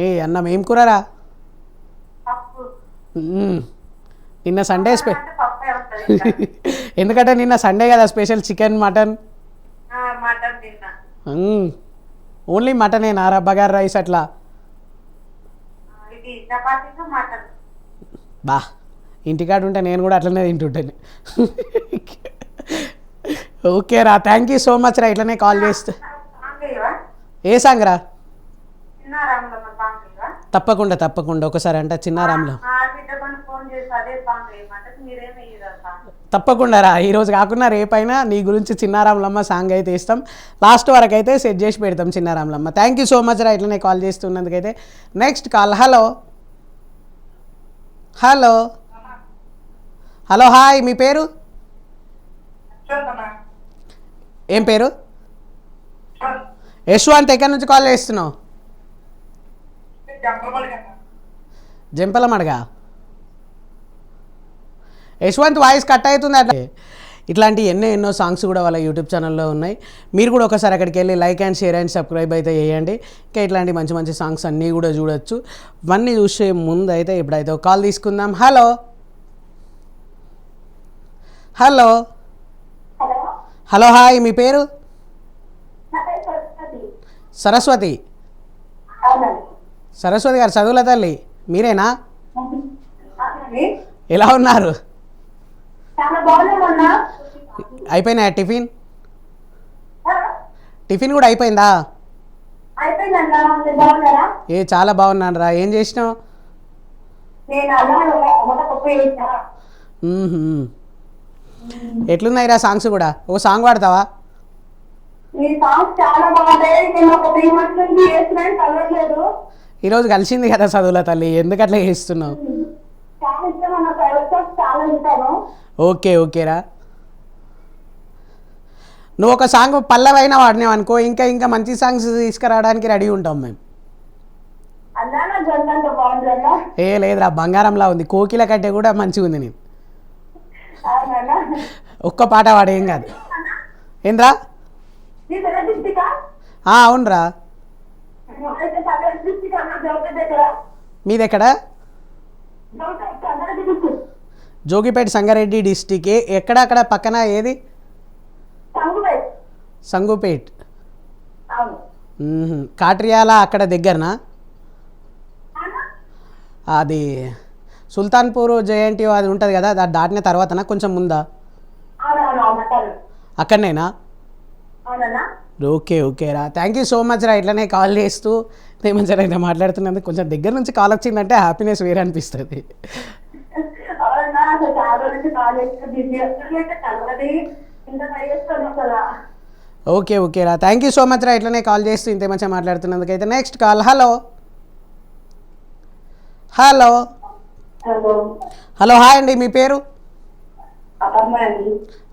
ఏ అన్నం ఏం కూరరా? పప్పు. నిన్న సండే అంటే పప్పే ఉంటది ఇంకా. ఎందుకంటే నిన్న సండే కదా స్పెషల్ చికెన్ మటన్. మటన్ తిన్నా. ఓన్లీ మటనేనా బగారా రైస్ అట్లా? ఇది చపాతీతో మటన్. బా ఇంటికాడ ఉంటే నేను కూడా అట్లనే తింటుంటాను. ఓకే రా, థ్యాంక్ యూ సో మచ్ రా, ఇట్లనే కాల్ చేస్తే. ఏ సాంగ్ రా? చిన్నారాములమ్మ సాంగ్ ఇవా? తప్పకుండా తప్పకుండా ఒకసారి అంటే చిన్నారాములో ఫోన్ చేసి అదే సాంగ్ వేయమంటే మీరేమి ఇయ్యరా సాంగ్? తప్పకుండా రా, ఈరోజు కాకుండా రేపైనా నీ గురించి చిన్నారాములమ్మ సాంగ్ అయితే ఇస్తాం. లాస్ట్ వరకు అయితే సెట్ చేసి పెడతాం Chinnaramulamma. Thank you so much రా, ఇట్లనే కాల్ చేస్తున్నందుకైతే. Next call. Hello hello hello hi, మీ పేరు ఏం పేరు? యశ్వంత్, ఎక్కడి నుంచి కాల్ చేస్తున్నావు? జంపల మడగా. యశ్వంత్ వాయిస్ కట్ అవుతుంది అట్లా. ఇట్లాంటి ఎన్నో సాంగ్స్ కూడా వాళ్ళ యూట్యూబ్ ఛానల్లో ఉన్నాయి. మీరు కూడా ఒకసారి అక్కడికి వెళ్ళి like and share and subscribe అయితే చేయండి. ఇంకా ఇట్లాంటి మంచి మంచి సాంగ్స్ అన్నీ కూడా చూడొచ్చు. ఇవన్నీ చూసే ముందు అయితే ఇప్పుడైతే ఒక కాల్ తీసుకుందాం. హలో హలో హలో హాయ్, మీ పేరు? సరస్వతి. సరస్వతి గారు, చదువుల తల్లి మీరేనా? ఎలా ఉన్నారు? అయిపోయినా టిఫిన్? టిఫిన్ కూడా అయిపోయిందా? ఏ చాలా బాగున్నాను రా. ఏం చేసినావు? ఎట్లున్నాయి రా సాంగ్స్ కూడా? ఒక సాంగ్ పాడతావా? ఈరోజు కలిసింది కదా చదువుల తల్లి, ఎందుకు అట్లా చేస్తున్నావు? ఓకే ఓకేరా. నువ్వు ఒక సాంగ్ పల్లవైనా వాడినావు అనుకో, ఇంకా ఇంకా మంచి సాంగ్స్ తీసుకురావడానికి రెడీ ఉంటాం మేము. ఏ లేదురా, బంగారంలా ఉంది. కోకిల కంటే కూడా మంచిగా ఉంది. నేను ఒక్క పాట వాడేం కాదు. ఏంద్రా? అవునరా. మీదెక్కడ? జోగిపేట సంగారెడ్డి డిస్టిక్. ఎక్కడ అక్కడ పక్కన ఏది? సంగుపేట్. కాట్రియాల అక్కడ దగ్గరనా? అది సుల్తాన్పూర్ జేఎన్టీ అది ఉంటుంది కదా, అది దాటిన తర్వాతనా కొంచెం ముందా? అక్కడనేనా? ఓకే ఓకేరా, థ్యాంక్ యూ సో మచ్ రా, ఇట్లనే కాల్ చేస్తూ మంచిగా అయితే మాట్లాడుతున్నందుకు. కొంచెం దగ్గర నుంచి కాల్ వచ్చిందంటే హ్యాపీనెస్ వేరే అనిపిస్తుంది. ఓకే ఓకేరా, థ్యాంక్ యూ సో మచ్ రా, ఇట్లనే కాల్ చేస్తూ ఇంతే మంచిగా మాట్లాడుతున్నందుకు. అయితే next call. Hello hello hello hi అండి, మీ పేరు?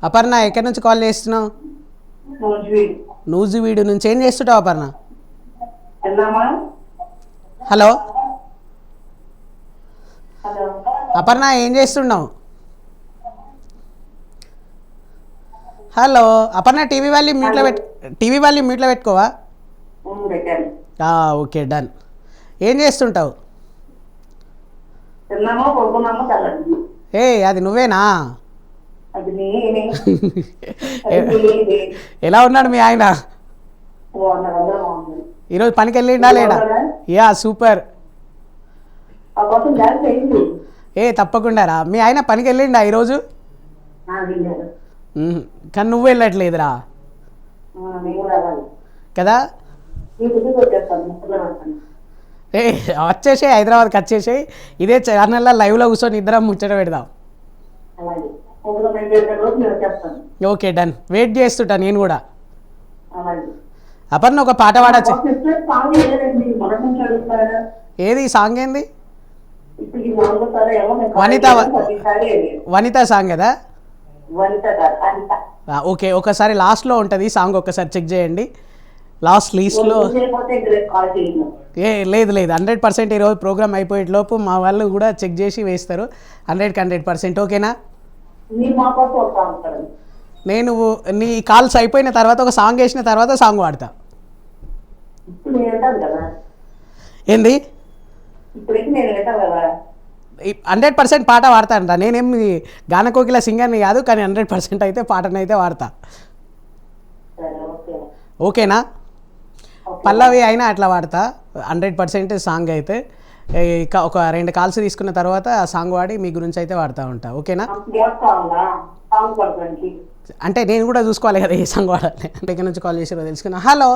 అపర్ణ. ఎక్కడి నుంచి కాల్ చేస్తున్నావు? నూజివీడు నుంచి. ఏం చేస్తుంటావు అపర్ణ? హలో అపర్ణ, ఏం చేస్తున్నావు? హలో అపర్ణ, టీవీ వాల్యూమ్ మ్యూట్లో పెట్టుకోవా? Okay done. ఏం చేస్తుంటావు? ఏ అది నువ్వేనా? ఎలా ఉన్నాడు మీ ఆయన? ఈరోజు పనికి వెళ్ళిండా లేడా? Yeah super. ఏ తప్పకుండా రా. మీ ఆయన పనికి వెళ్ళిండా ఈరోజు? కానీ నువ్వు వెళ్ళట్లేదురా కదా? ఏ వచ్చేసాయి, హైదరాబాద్కి వచ్చేసాయి. ఇదే ఛానల్లో లైవ్లో కూర్చొని ఇద్దరం ముచ్చట పెడదాం. ఓకే డన్, వెయిట్ చేస్తుంటా నేను కూడా. అపర్ణ, ఒక పాట పాడచ్చు. ఏది సాంగ్? ఏంది? వనిత సాంగ్ కదా? ఓకే, ఒకసారి లాస్ట్లో ఉంటుంది సాంగ్, ఒకసారి చెక్ చేయండి. లాస్ట్ లీస్ట్లో. లేదు 100% ఈరోజు ప్రోగ్రామ్ అయిపోయేలోపు మా వాళ్ళు కూడా చెక్ చేసి వేస్తారు. 100% ఓకేనా? నేను నీ కాల్స్ అయిపోయిన తర్వాత ఒక సాంగ్ వేసిన తర్వాత సాంగ్ పాడతా. ఏంది ఇప్పటికి నేను వింటావు కదా. 100% పాట వాడతాను. నేనేమి గానకోకిల సింగర్ని కాదు, కానీ 100% అయితే పాటనైతే వాడతా. సరే ఓకే. ఓకేనా? పల్లవి అయినా అట్లా వాడతా 100% సాంగ్ అయితే. ఇక ఒక 2 కాల్స్ తీసుకున్న తర్వాత ఆ సాంగ్ వాడి మీ గురించి అయితే వాడుతూ ఉంటా. ఓకేనా? సాంగ్ పడుతుంది. అంటే నేను కూడా చూసుకోవాలి కదా ఏ సాంగ్ వాడాలి. అంటే ఇక్కడ నుంచి కాల్ చేసారో తెలుసుకున్నా. హలో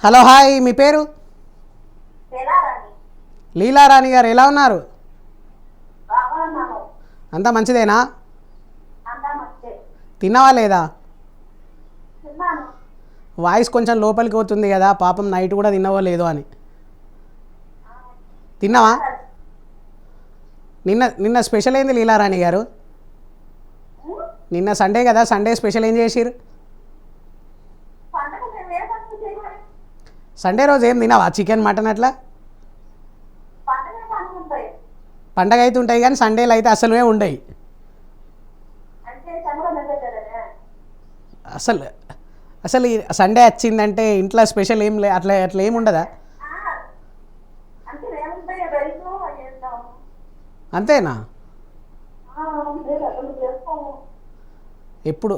హలో హాయ్, మీ పేరు? లీలారాణి గారు, ఎలా ఉన్నారు? అంతా మంచిదేనా? తిన్నావా లేదా? వాయిస్ కొంచెం లోపలికి పోతుంది కదా, పాపం నైట్ కూడా తిన్నావో లేదో అని. తిన్నావా? నిన్న స్పెషల్ ఏంది లీలారాణి గారు? నిన్న సండే కదా, సండే స్పెషల్ ఏం చేసిరు? సండే రోజు ఏం తినావా? చికెన్ మటన్ అట్లా పండగ అయితే ఉంటాయి, కానీ సండేలు అయితే అసలు ఉండయి. అసలు అసలు ఈ సండే వచ్చిందంటే ఇంట్లో స్పెషల్ ఏం అట్లా అట్లా ఏమి ఉండదా? అంతేనా?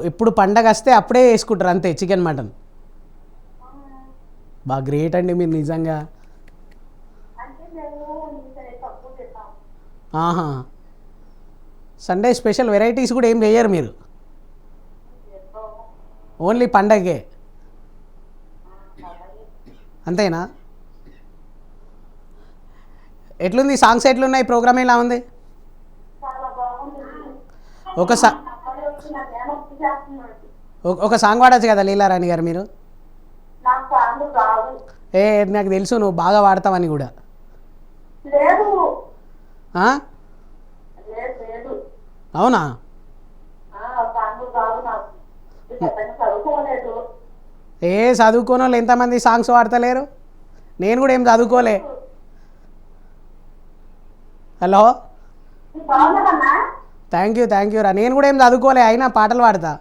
ఎప్పుడు పండగ వస్తే అప్పుడే వేసుకుంటారు అంతే చికెన్ మటన్. బాగా గ్రేట్ అండి మీరు నిజంగా. ఆహా, సండే స్పెషల్ వెరైటీస్ కూడా ఏం చేయరు మీరు, ఓన్లీ పండగే అంతేనా? ఎట్లుంది సాంగ్స్, ఎట్లున్నాయి ప్రోగ్రామ్, ఎలా ఉంది? ఒక సాంగ్ వాడచ్చు కదా లీలారాణి గారు మీరు? నాకు తెలుసు నువ్వు బాగా వాడతావని కూడా. అవునా? చదువుకోని వాళ్ళు ఎంతమంది సాంగ్స్ వాడతలేరు? నేను కూడా ఏం చదువుకోలే. హలో, థ్యాంక్ యూ రా. నేను కూడా ఏం చదువుకోలే, అయినా పాటలు పాడతా.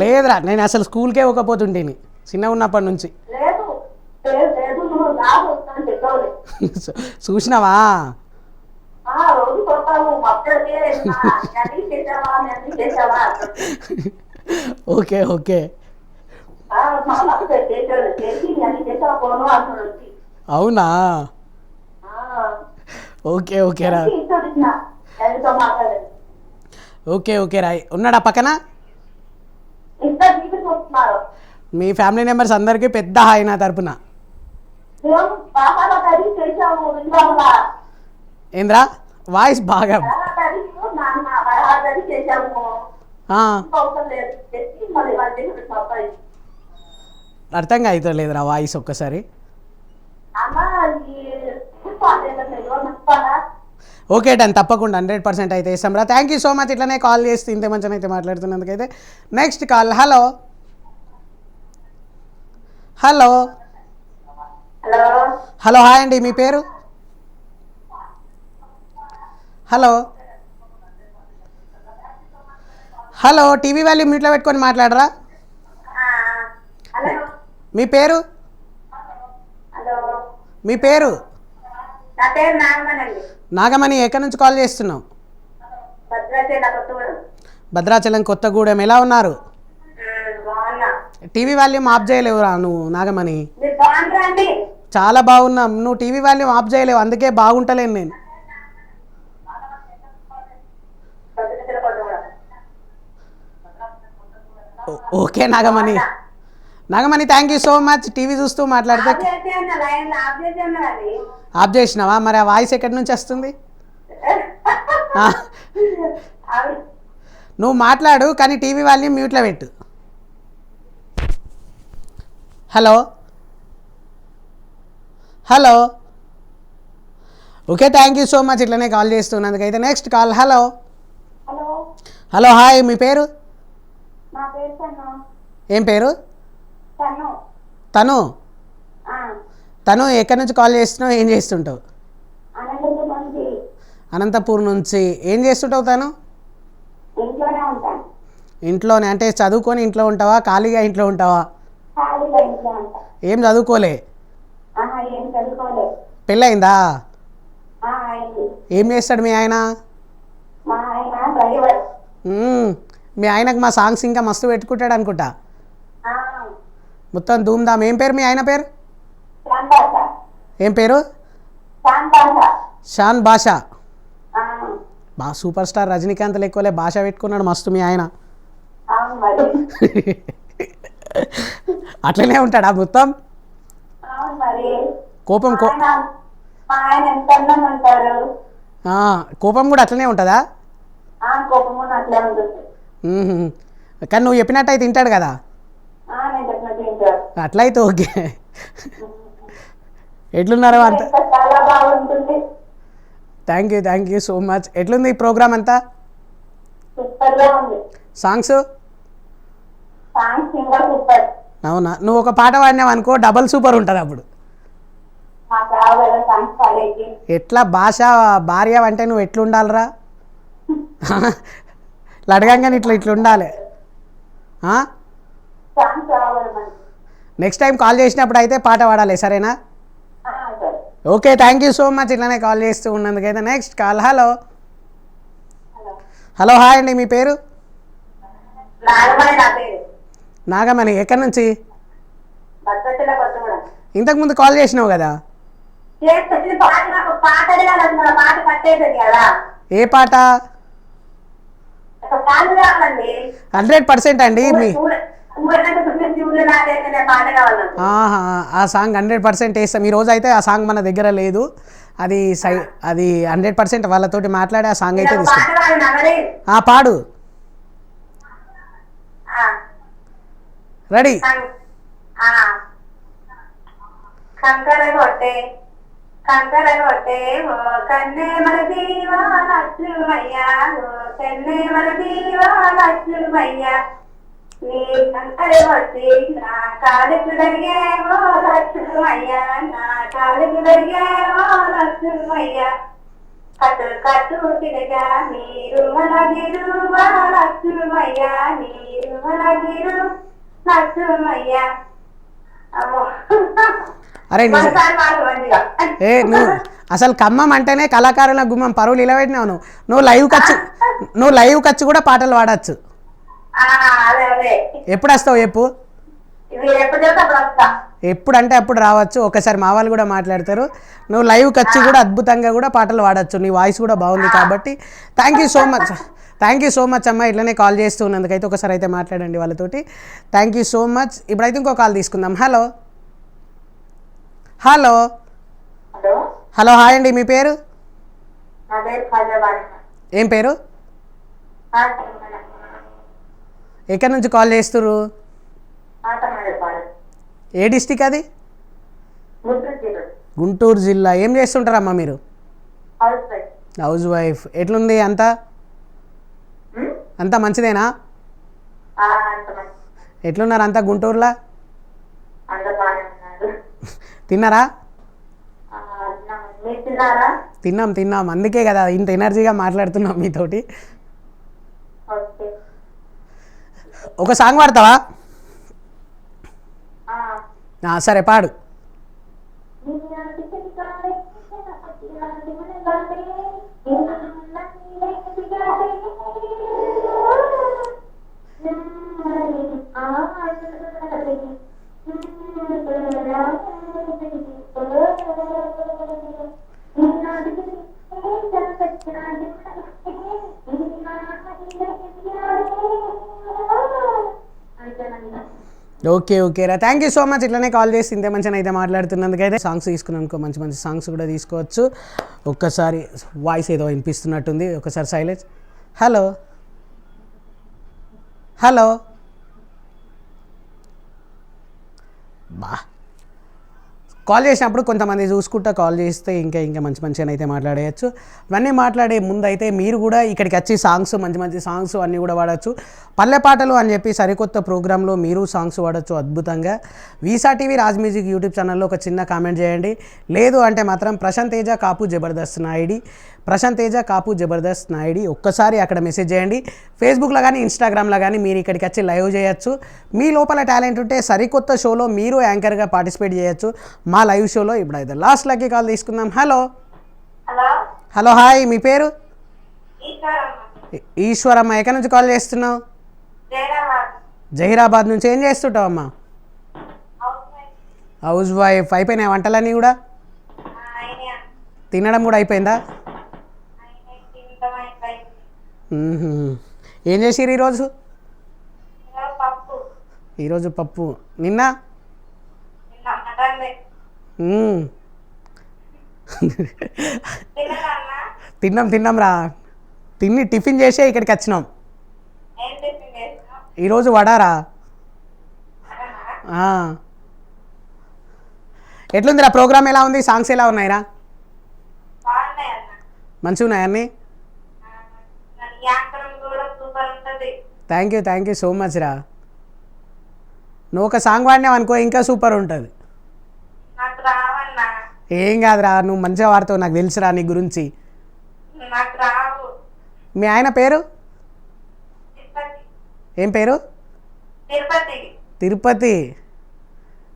లేదురా, నేను అసలు స్కూల్కే పోకపోతుంటేని చిన్న ఉన్నప్పటి నుంచి. చూసినావా? Okay okay. అవునా? ఓకే రా. ఓకే రా. ఉన్నాడా పక్కన? మీ ఫ్యామిలీ మెంబర్స్ అందరికీ పెద్ద హాయ్ నా తరపున. ఏంద్రా వాయిస్ బాగా అర్థంగా అయితే లేదురా వాయిస్ ఒక్కసారి. ఓకే డన్, తప్పకుండా 100% అయితే ఇస్తాం రా. Thank you so much. ఇట్లనే కాల్ చేస్తే ఇంత మంచిగా అయితే మాట్లాడుతున్నందుకైతే. Next call. Hello hello hello hi అండి, మీ పేరు? హలో హలో, టీవీ వాల్యూమ్ మ్యూట్లో పెట్టుకొని మాట్లాడరా. మీ పేరు? మీ పేరు? నాగమణి. ఎక్కడి నుంచి కాల్ చేస్తున్నావు? భద్రాచలం కొత్తగూడెం. ఎలా ఉన్నారు? టీవీ వాల్యూమ్ ఆఫ్ చేయలేవురా నువ్వు నాగమణి. చాలా బాగున్నాం. నువ్వు టీవీ వాల్యూమ్ ఆఫ్ చేయలేవు, అందుకే బాగుంటలేను నేను. Okay Nagamani. Thank you so much. TV చూస్తూ మాట్లాడితే ఆఫ్ చేసినావా? మరి ఆ వాయిస్ ఎక్కడి నుంచి వస్తుంది? నువ్వు మాట్లాడు, కానీ టీవీ వాల్యూమ్ మ్యూట్లో పెట్టు. Hello hello. Okay, thank you so much ఇట్లనే కాల్ చేస్తున్నందుకైతే. Next call. Hello hello hi, మీ పేరు? ఏం పేరు? తను ఎక్కడి నుంచి కాల్ చేస్తున్నావు? ఏం చేస్తుంటావు? అనంతపూర్ నుంచి. ఏం చేస్తుంటావు తను? ఇంట్లోనే అంటే చదువుకొని ఇంట్లో ఉంటావా ఖాళీగా ఇంట్లో ఉంటావా? ఖాళీగా ఇంట్లో ఉంటా. ఏం చదువుకోలే? ఏం చదువుకోలేదు. పెళ్ళయిందా? అయింది. ఏం చేస్తాడు మీ ఆయన? మా ఆయన డ్రైవర్. మీ ఆయనకు మా సాంగ్స్ ఇంకా మస్తు పెట్టుకుంటాడు అనుకుంటా. ఆ, మొత్తం ధూమ్ధామ్. ఏం పేరు మీ ఆయన పేరు? శాంతాస. ఏం పేరు? శాంతాస. షాన్ బాషా. ఆ, బా సూపర్ స్టార్ రజనీకాంత్ లెక్కలే భాష పెట్టుకున్నాడు మస్తు మీ ఆయన. అవును మరి. అట్లనే ఉంటాడా మొత్తం? అవును మరి. కోపం మా ఆయన ఎంత అందంగా ఉంటారు. కోపం కూడా అట్లనే ఉంటుందా? కోపము అట్లే ఉంటుంది. కానీ నువ్వు చెప్పినట్టు అయితే తింటాడు కదా? నేను చెప్పినట్టు తింటారు. అట్లయితే ఓకే. ఎట్లున్నారో అంత? చాలా బాగుంటుంది. Thank you so much. ఎట్లుంది ఈ ప్రోగ్రామ్ అంతా? సూపర్గా ఉంది. సాంగ్స్ ఇంకా సూపర్. అవునా? నువ్వు ఒక పాట పాడినావు అనుకో డబల్ సూపర్ ఉంటుంది అప్పుడు. మాకు రావు కదా సాంగ్స్ పాడేకి. ఎట్లా భాష భార్య అంటే నువ్వు ఎట్లుండాలిరా? ఇట్లా అడగంగానే ఇట్లా ఉండాలి. సాంగ్స్ రావు కదా మనకి. నెక్స్ట్ టైం కాల్ చేసినప్పుడు అయితే పాట పాడాలి, సరేనా? సరే. Okay, thank you so much ఇట్లానే కాల్ చేస్తూ ఉన్నందుకైతే. Next call. Hello hello, hi అండి, మీ పేరు? నాగమణి నా పేరు. నాగమణి. ఎక్కడి నుంచి? భద్రాచల కొత్తగూడెం. ఇంతకుముందు కాల్ చేసినావు కదా? పాట నాకు పాట అడగాలనుకున్నా, పాట కట్టేది కదా. ఏ పాట? ఒక పాట కావాలండి. 100% అండి. మీ పాట కావాలండి. ఆ సాంగ్ 100% వేస్తాం. ఈ రోజు అయితే ఆ సాంగ్ మన దగ్గర లేదు. అది అది 100% వాళ్ళతోటి మాట్లాడి ఆ సాంగ్ అయితే తీసుకుంటాం. పాడు. రెడీ? కంకర కొట్టే ఓ కన్నే మన దీవా లక్ష్మయ్యా, ఓ కన్నే మన దీవా లక్ష్మయ్యా, నీ కంకర కొట్టి నా కాలుకు దరిగే ఓ లక్ష్మయ్యా, నా కాలుకు దరిగే ఓ లక్ష్మయ్యా, కట్టు తిరగా మీరు మనగిరు లక్ష్మయ్యా, మీరు మనగిరు లక్ష్మయ్యా. అరే నువ్వు అసలు ఖమ్మం అంటేనే కళాకారుల గుమ్మం, పరువులు ఇలా పెట్టినావు. నువ్వు లైవ్ ఖర్చు కూడా పాటలు పాడచ్చు. ఎప్పుడు వస్తావు చెప్పు? ఎప్పుడంటే అప్పుడు రావచ్చు. ఒకసారి మా వాళ్ళు కూడా మాట్లాడతారు. నువ్వు లైవ్ ఖర్చు కూడా అద్భుతంగా కూడా పాటలు పాడచ్చు. నీ వాయిస్ కూడా బాగుంది కాబట్టి థ్యాంక్ యూ సో మచ్ అమ్మ. ఇట్లనే కాల్ చేస్తూ ఉన్నందుకైతే ఒకసారి అయితే మాట్లాడండి వాళ్ళతోటి. Thank you so much. ఇప్పుడైతే ఇంకో కాల్ తీసుకుందాం. హలో హలో హలో, హాయ్ అండి, మీ పేరు? ఏం పేరు? ఎక్కడి నుంచి కాల్ చేస్తుర్రు? ఏ డిస్టిక్ అది? గుంటూరు జిల్లా. ఏం చేస్తుంటారమ్మా మీరు? House wife. ఎట్లుంది అంతా మంచిదేనా? ఎట్లున్నారు అంతా గుంటూరులో? తిన్నారా? తిన్నాం. అందుకే కదా ఇంత ఎనర్జీగా మాట్లాడుతున్నాం మీతోటి. ఒక సాంగ్ పాడతావా? సరే పాడు. ఓకే రా, థ్యాంక్ యూ సో మచ్. ఇట్లనే కాల్ చేసి ఇంతే మంచిగా అయితే మాట్లాడుతున్నందుకైతే. సాంగ్స్ తీసుకున్నానుకో మంచి సాంగ్స్ కూడా తీసుకోవచ్చు. ఒక్కసారి వాయిస్ ఏదో వినిపిస్తున్నట్టుంది, ఒకసారి సైలెన్స్. హలో బా కాల్ చేసినప్పుడు కొంతమంది చూసుకుంటా కాల్ చేస్తే ఇంకా మంచిగా అయితే మాట్లాడేయచ్చు. ఇవన్నీ మాట్లాడే ముందు అయితే మీరు కూడా ఇక్కడికి వచ్చి సాంగ్స్ మంచి సాంగ్స్ అన్నీ కూడా వాడచ్చు. పల్లె పాటలు అని చెప్పి సరికొత్త ప్రోగ్రాంలో మీరు సాంగ్స్ వాడచ్చు అద్భుతంగా. Visa TV Raj music YouTube ఛానల్లో ఒక చిన్న కామెంట్ చేయండి. లేదు అంటే మాత్రం ప్రశాంత్ తేజ కాపు జబర్దస్త్ నా ఐడి ప్రశాంత్ తేజ కాపు జబర్దస్త్ నాయుడి ఒక్కసారి అక్కడ మెసేజ్ చేయండి. ఫేస్బుక్లో కానీ ఇన్స్టాగ్రామ్లో కానీ మీరు ఇక్కడికి వచ్చి లైవ్ చేయొచ్చు. మీ లోపల టాలెంట్ ఉంటే సరికొత్త షోలో మీరు యాంకర్గా పార్టిసిపేట్ చేయొచ్చు మా లైవ్ షోలో. ఇప్పుడు అయితే లాస్ట్ లక్కీ కాల్ తీసుకుందాం. హలో హలో హలో హాయ్, మీ పేరు? ఈశ్వరమ్మ. ఈశ్వరమ్మ. ఎక్కడి నుంచి కాల్ చేస్తున్నావు? జయరాబాద్. జహీరాబాద్ నుంచి. ఏం చేస్తుంటావు అమ్మా? House wife. అయిపోయినాయి వంటలన్నీ కూడా? తినడం కూడా అయిపోయిందా? ఏం చేసిరు ఈరోజు? ఈరోజు పప్పు. నిన్న తిన్నాం రా. తిని టిఫిన్ చేసే ఇక్కడికి వచ్చినాం. ఈరోజు వడారా. ఎట్లుందిరా ప్రోగ్రామ్? ఎలా ఉంది? సాంగ్స్ ఎలా ఉన్నాయిరా? మంచిగా ఉన్నాయి అన్నీ. థ్యాంక్ యూ సో మచ్ రా. నువ్వు ఒక సాంగ్ పాడినావు అనుకో ఇంకా సూపర్ ఉంటుంది. ఏం కాదురా, నువ్వు మంచిగా పాడతావు, నాకు తెలుసురా నీ గురించి. మీ ఆయన పేరు ఏం పేరు? తిరుపతి.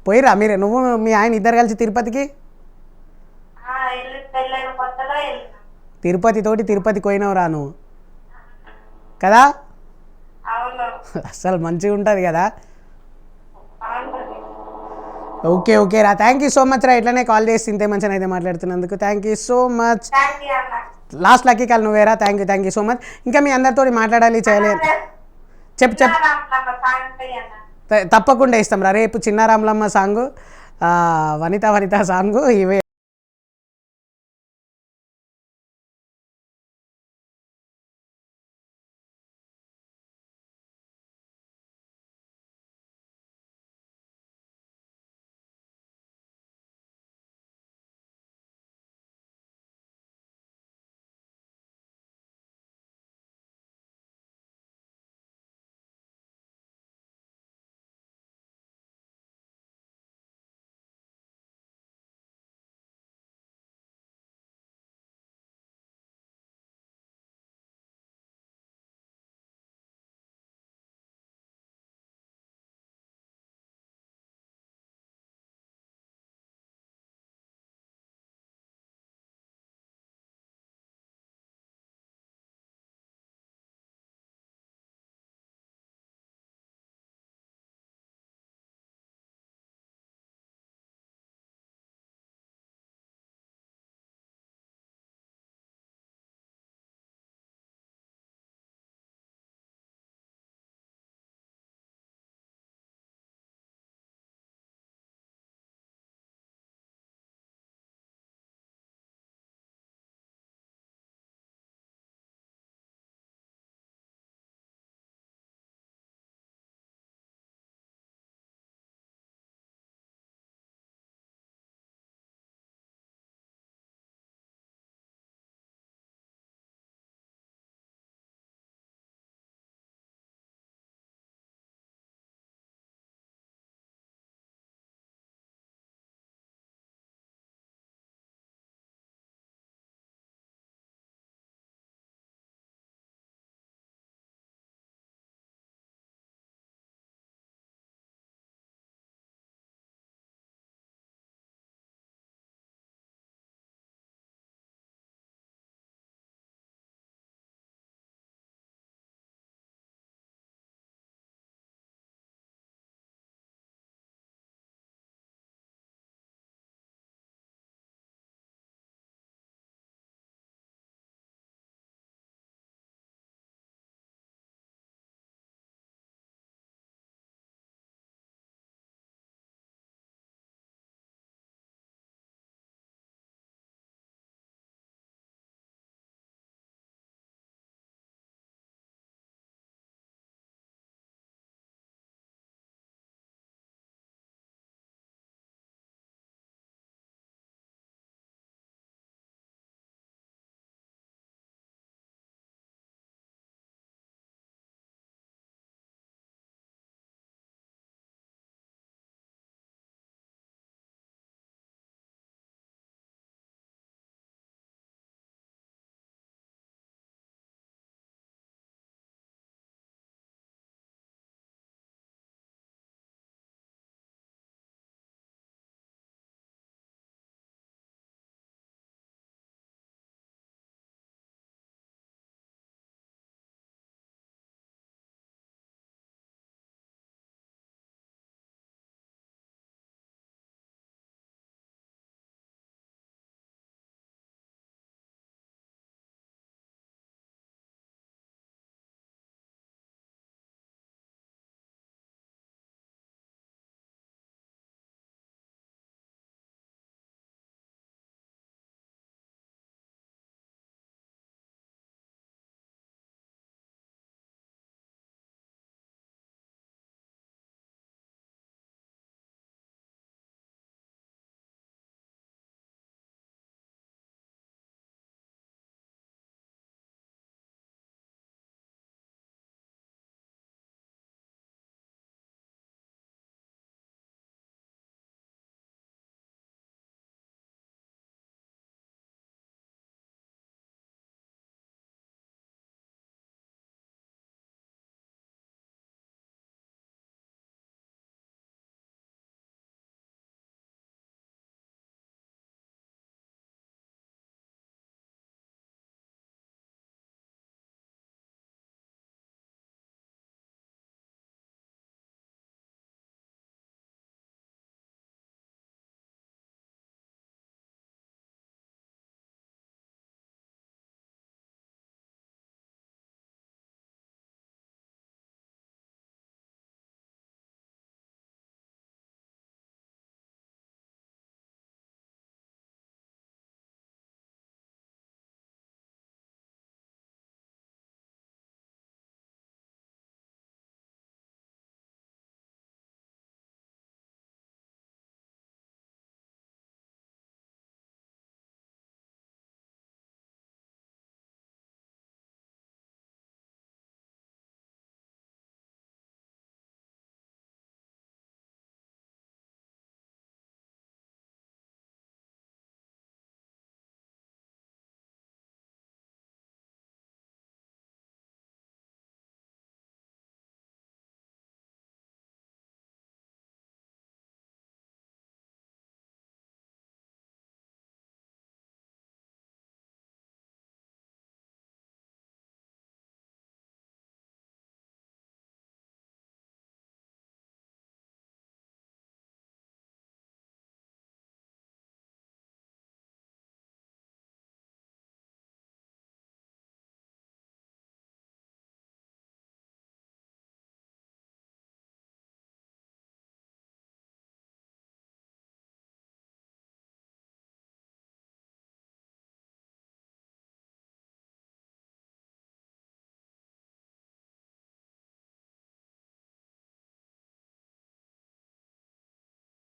పోయిరా మీరు, నువ్వు మీ ఆయన ఇద్దరు కలిసి తిరుపతికి? తిరుపతికి పోయినావురా నువ్వు కదా? అసలు మంచిగా ఉంటుంది కదా. ఓకే రా. థ్యాంక్ యూ సో మచ్ రా. ఇట్లనే కాల్ చేసి ఇంతే మంచిగా అయితే మాట్లాడుతున్నందుకు thank you so much. Last lucky call నువ్వేరా. Thank you so much. ఇంకా మీ అందరితో మాట్లాడాలి చేయాలి. చెప్పు. తప్పకుండా ఇస్తాం రా. రేపు చిన్నారాములమ్మ సాంగు, వనిత సాంగు ఇవే.